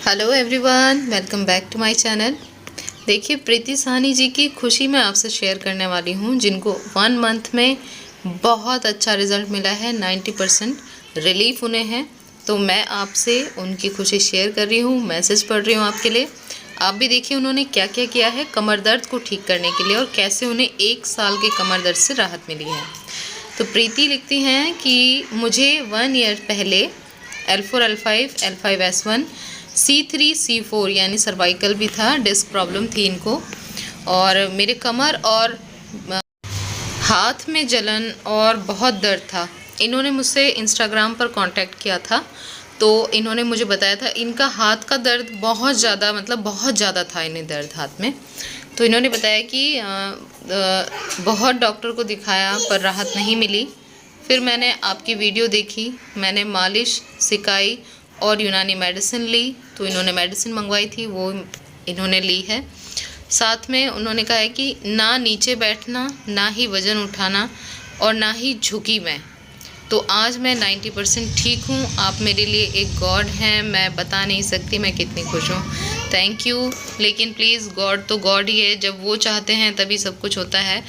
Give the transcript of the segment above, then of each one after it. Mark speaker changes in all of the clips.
Speaker 1: Hello everyone, welcome back to my channel. देखिए, प्रीति साहनी जी की खुशी मैं आपसे शेयर करने वाली हूँ, जिनको 1 मंथ में बहुत अच्छा रिज़ल्ट मिला है, 90% रिलीफ उन्हें है। तो मैं आपसे उनकी खुशी शेयर कर रही हूँ, मैसेज पढ़ रही हूँ आपके लिए। आप भी देखिए उन्होंने क्या क्या किया है कमर दर्द को ठीक करने के लिए और कैसे उन्हें 1 साल के कमर दर्द से राहत मिली है। तो प्रीति लिखती हैं कि मुझे 1 ईयर पहले L4 L5 L5 S1 C3 C4 यानी सर्वाइकल भी था, डिस्क प्रॉब्लम थी इनको, और मेरे कमर और हाथ में जलन और बहुत दर्द था। इन्होंने मुझसे इंस्टाग्राम पर कांटेक्ट किया था, तो इन्होंने मुझे बताया था इनका हाथ का दर्द बहुत ज़्यादा, मतलब बहुत ज़्यादा था इन्हें दर्द हाथ में। तो इन्होंने बताया कि बहुत डॉक्टर को दिखाया पर राहत नहीं मिली। फिर मैंने आपकी वीडियो देखी, मैंने मालिश सिकाई और यूनानी मेडिसिन ली। तो इन्होंने मेडिसिन मंगवाई थी, वो इन्होंने ली है। साथ में उन्होंने कहा है कि ना नीचे बैठना, ना ही वज़न उठाना और ना ही झुकी मैं। तो आज मैं 90% ठीक हूँ। आप मेरे लिए एक गॉड हैं, मैं बता नहीं सकती मैं कितनी खुश हूँ। Thank you. लेकिन प्लीज़, गॉड तो गॉड ही है, जब वो चाहते हैं तभी सब कुछ होता है।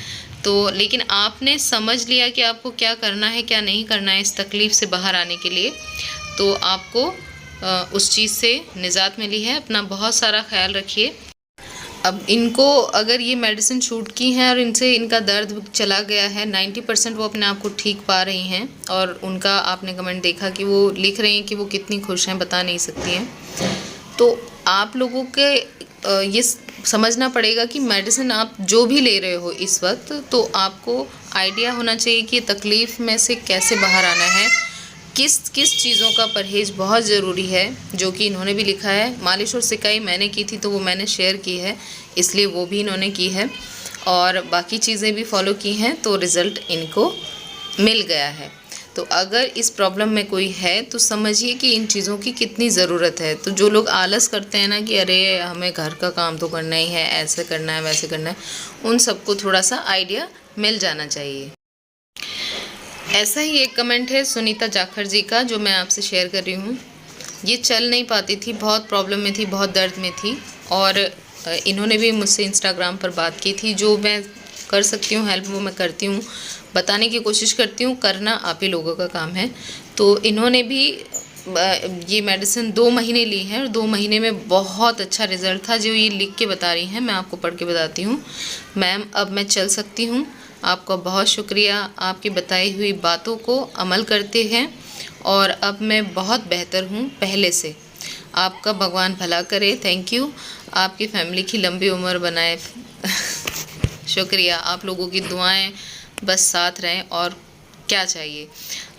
Speaker 1: तो लेकिन आपने समझ लिया कि आपको क्या करना है क्या नहीं करना है इस तकलीफ़ से बाहर आने के लिए, तो आपको उस चीज़ से निजात मिली है। अपना बहुत सारा ख्याल रखिए। अब इनको अगर ये मेडिसिन शूट की हैं और इनसे इनका दर्द चला गया है, 90% वो अपने आप को ठीक पा रही हैं। और उनका आपने कमेंट देखा कि वो लिख रही हैं कि वो कितनी खुश हैं, बता नहीं सकती हैं। तो आप लोगों के ये समझना पड़ेगा कि मेडिसिन आप जो भी ले रहे हो इस वक्त, तो आपको आइडिया होना चाहिए कि तकलीफ़ में से कैसे बाहर आना है, किस किस चीज़ों का परहेज़ बहुत ज़रूरी है, जो कि इन्होंने भी लिखा है। मालिश और सिकाई मैंने की थी तो वो मैंने शेयर की है, इसलिए वो भी इन्होंने की है, और बाकी चीज़ें भी फॉलो की हैं, तो रिज़ल्ट इनको मिल गया है। तो अगर इस प्रॉब्लम में कोई है तो समझिए कि इन चीज़ों की कितनी ज़रूरत है। तो जो लोग आलस करते हैं ना कि अरे हमें घर का काम तो करना ही है, ऐसे करना है वैसे करना है, उन सबको थोड़ा सा आइडिया मिल जाना चाहिए। ऐसा ही एक कमेंट है सुनीता जाखड़ जी का, जो मैं आपसे शेयर कर रही हूँ। ये चल नहीं पाती थी, बहुत प्रॉब्लम में थी, बहुत दर्द में थी, और इन्होंने भी मुझसे इंस्टाग्राम पर बात की थी। जो मैं कर सकती हूँ हेल्प वो मैं करती हूँ, बताने की कोशिश करती हूँ, करना आप ही लोगों का काम है। तो इन्होंने भी ये मेडिसिन 2 महीने ली है और 2 महीने में बहुत अच्छा रिज़ल्ट था। जो ये लिख के बता रही हैं, मैं आपको पढ़ के बताती हूँ। मैम, अब मैं चल सकती हूँ। आपका बहुत शुक्रिया, आपकी बताई हुई बातों को अमल करते हैं और अब मैं बहुत बेहतर हूँ पहले से। आपका भगवान भला करे। Thank you. आपकी फैमिली की लंबी उम्र बनाए। शुक्रिया, आप लोगों की दुआएं बस साथ रहें, और क्या चाहिए।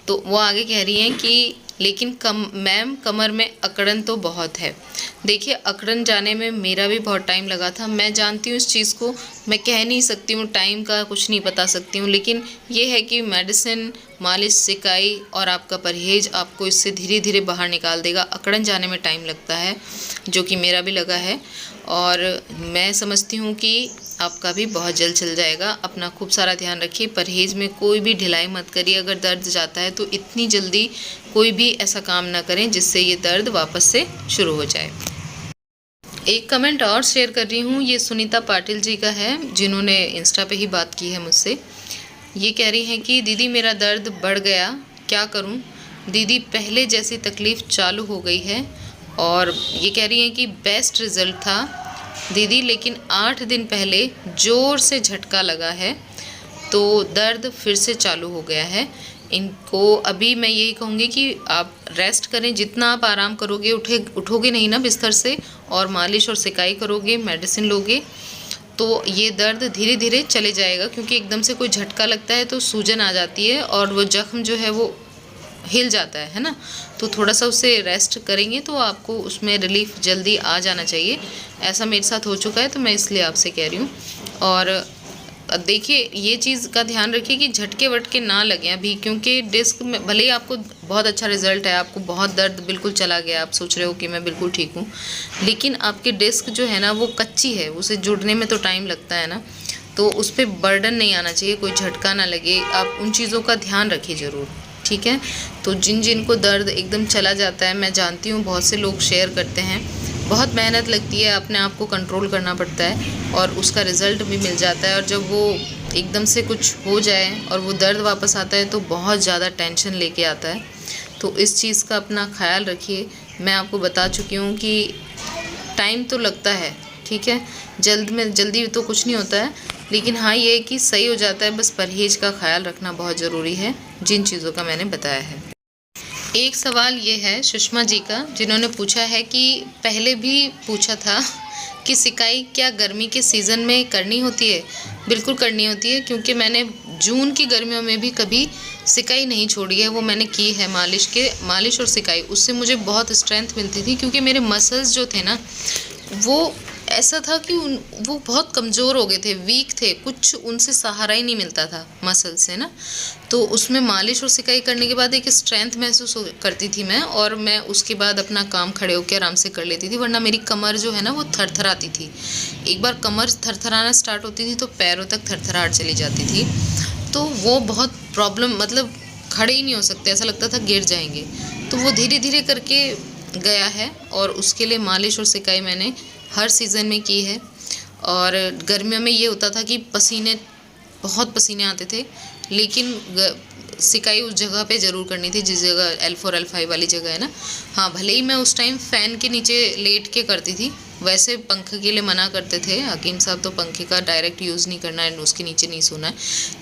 Speaker 1: तो वो आगे कह रही हैं कि लेकिन मैम कमर में अकड़न तो बहुत है। देखिए, अकड़न जाने में मेरा भी बहुत टाइम लगा था। मैं जानती हूँ इस चीज़ को, मैं कह नहीं सकती हूँ, टाइम का कुछ नहीं बता सकती हूँ, लेकिन ये है कि मेडिसिन, मालिश सिकाई और आपका परहेज़ आपको इससे धीरे धीरे बाहर निकाल देगा। अकड़न जाने में टाइम लगता है, जो कि मेरा भी लगा है, और मैं समझती हूँ कि आपका भी बहुत जल्द चल जाएगा। अपना खूब सारा ध्यान रखिए, परहेज़ में कोई भी ढिलाई मत करिए। अगर दर्द जाता है तो इतनी जल्दी कोई भी ऐसा काम ना करें जिससे ये दर्द वापस से शुरू हो जाए। एक कमेंट और शेयर कर रही हूँ, ये सुनीता पाटिल जी का है, जिन्होंने इंस्टा पे ही बात की है मुझसे। ये कह रही हैं कि दीदी मेरा दर्द बढ़ गया, क्या करूँ दीदी, पहले जैसी तकलीफ़ चालू हो गई है। और ये कह रही हैं कि बेस्ट रिज़ल्ट था दीदी, लेकिन 8 दिन पहले ज़ोर से झटका लगा है तो दर्द फिर से चालू हो गया है। इनको अभी मैं यही कहूँगी कि आप रेस्ट करें, जितना आप आराम करोगे, उठोगे नहीं ना बिस्तर से, और मालिश और सिकाई करोगे, मेडिसिन लोगे, तो ये दर्द धीरे धीरे चले जाएगा। क्योंकि एकदम से कोई झटका लगता है तो सूजन आ जाती है और वो जख्म जो है वो हिल जाता है ना। तो थोड़ा सा उससे रेस्ट करेंगे तो आपको उसमें रिलीफ जल्दी आ जाना चाहिए। ऐसा मेरे साथ हो चुका है, तो मैं इसलिए आपसे कह रही हूँ। और देखिए, ये चीज़ का ध्यान रखिए कि झटके वटके ना लगें अभी, क्योंकि डिस्क में भले ही आपको बहुत अच्छा रिज़ल्ट है, आपको बहुत दर्द बिल्कुल चला गया, आप सोच रहे हो कि मैं बिल्कुल ठीक हूँ, लेकिन आपकी डिस्क जो है ना वो कच्ची है, उसे जुड़ने में तो टाइम लगता है ना। तो उस पर बर्डन नहीं आना चाहिए, कोई झटका ना लगे। आप उन चीज़ों का ध्यान रखिए ज़रूर, ठीक है। तो जिन जिनको दर्द एकदम चला जाता है, मैं जानती हूँ बहुत से लोग शेयर करते हैं, बहुत मेहनत लगती है, अपने आप को कंट्रोल करना पड़ता है और उसका रिज़ल्ट भी मिल जाता है। और जब वो एकदम से कुछ हो जाए और वो दर्द वापस आता है तो बहुत ज़्यादा टेंशन लेके आता है। तो इस चीज़ का अपना ख्याल रखिए। मैं आपको बता चुकी हूँ कि टाइम तो लगता है, ठीक है, जल्दी तो कुछ नहीं होता है, लेकिन हाँ ये है कि सही हो जाता है। बस परहेज़ का ख्याल रखना बहुत ज़रूरी है, जिन चीज़ों का मैंने बताया है। एक सवाल ये है सुषमा जी का, जिन्होंने पूछा है कि पहले भी पूछा था कि सिकाई क्या गर्मी के सीज़न में करनी होती है? बिल्कुल करनी होती है, क्योंकि मैंने जून की गर्मियों में भी कभी सिकाई नहीं छोड़ी है। वो मैंने की है, मालिश और सिकाई, उससे मुझे बहुत स्ट्रेंथ मिलती थी, क्योंकि मेरे मसल्स जो थे ना वो ऐसा था कि वो बहुत कमज़ोर हो गए थे, वीक थे, कुछ उनसे सहारा ही नहीं मिलता था मसल से ना। तो उसमें मालिश और सिकाई करने के बाद एक स्ट्रेंथ महसूस करती थी मैं, और मैं उसके बाद अपना काम खड़े होकर आराम से कर लेती थी। वरना मेरी कमर जो है ना वो थरथराती थी। एक बार कमर थरथराना स्टार्ट होती थी तो पैरों तक थरथराहट चली जाती थी। तो वो बहुत प्रॉब्लम, मतलब खड़े ही नहीं हो सकते, ऐसा लगता था गिर जाएंगे। तो वो धीरे धीरे करके गया है, और उसके लिए मालिश और सिकाई मैंने हर सीज़न में की है। और गर्मियों में ये होता था कि बहुत पसीने आते थे, लेकिन सिकाई उस जगह पे ज़रूर करनी थी जिस जगह L4 L5 वाली जगह है ना। हाँ, भले ही मैं उस टाइम फ़ैन के नीचे लेट के करती थी, वैसे पंखे के लिए मना करते थे हकीम साहब, तो पंखे का डायरेक्ट यूज़ नहीं करना है, उसके नीचे नहीं सोना है।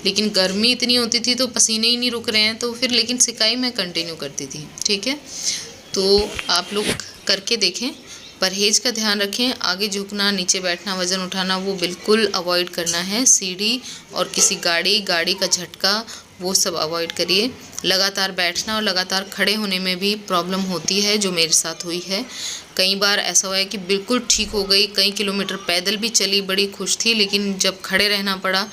Speaker 1: लेकिन गर्मी इतनी होती थी तो पसीने ही नहीं रुक रहे हैं, तो फिर लेकिन सिकाई मैं कंटिन्यू करती थी, ठीक है। तो आप लोग करके देखें, परहेज़ का ध्यान रखें। आगे झुकना, नीचे बैठना, वज़न उठाना वो बिल्कुल अवॉइड करना है। सीढ़ी और किसी गाड़ी का झटका वो सब अवॉइड करिए। लगातार बैठना और लगातार खड़े होने में भी प्रॉब्लम होती है, जो मेरे साथ हुई है। कई बार ऐसा हुआ है कि बिल्कुल ठीक हो गई, कई किलोमीटर पैदल भी चली, बड़ी खुश थी, लेकिन जब खड़े रहना पड़ा,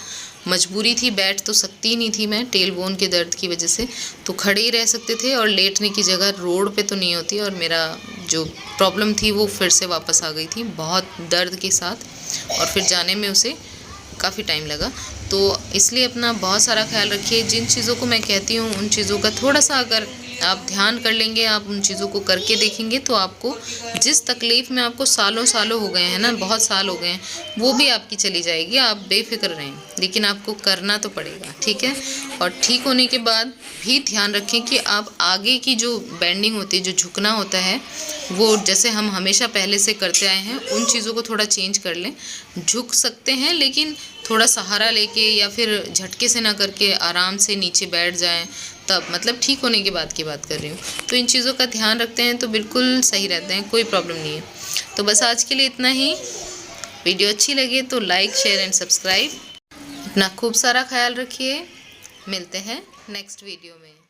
Speaker 1: मजबूरी थी, बैठ तो सकती ही नहीं थी मैं टेल बोन के दर्द की वजह से, तो खड़े ही रह सकते थे, और लेटने की जगह रोड पे तो नहीं होती, और मेरा जो प्रॉब्लम थी वो फिर से वापस आ गई थी बहुत दर्द के साथ, और फिर जाने में उसे काफ़ी टाइम लगा। तो इसलिए अपना बहुत सारा ख्याल रखिए। जिन चीज़ों को मैं कहती हूँ उन चीज़ों का थोड़ा सा अगर आप ध्यान कर लेंगे, आप उन चीज़ों को करके देखेंगे, तो आपको जिस तकलीफ़ में आपको सालों हो गए हैं ना, बहुत साल हो गए हैं, वो भी आपकी चली जाएगी। आप बेफिक्र रहें, लेकिन आपको करना तो पड़ेगा, ठीक है। और ठीक होने के बाद भी ध्यान रखें कि आप आगे की जो बेंडिंग होती है, जो झुकना होता है, वो जैसे हम हमेशा पहले से करते आए हैं, उन चीज़ों को थोड़ा चेंज कर लें। झुक सकते हैं, लेकिन थोड़ा सहारा लेके, या फिर झटके से ना करके आराम से नीचे बैठ जाएं, तब, मतलब ठीक होने के बाद की बात कर रही हूँ। तो इन चीज़ों का ध्यान रखते हैं तो बिल्कुल सही रहते हैं, कोई प्रॉब्लम नहीं है। तो बस आज के लिए इतना ही। वीडियो अच्छी लगे तो लाइक, शेयर एंड सब्सक्राइब। अपना खूब सारा ख्याल रखिए। मिलते हैं नेक्स्ट वीडियो में।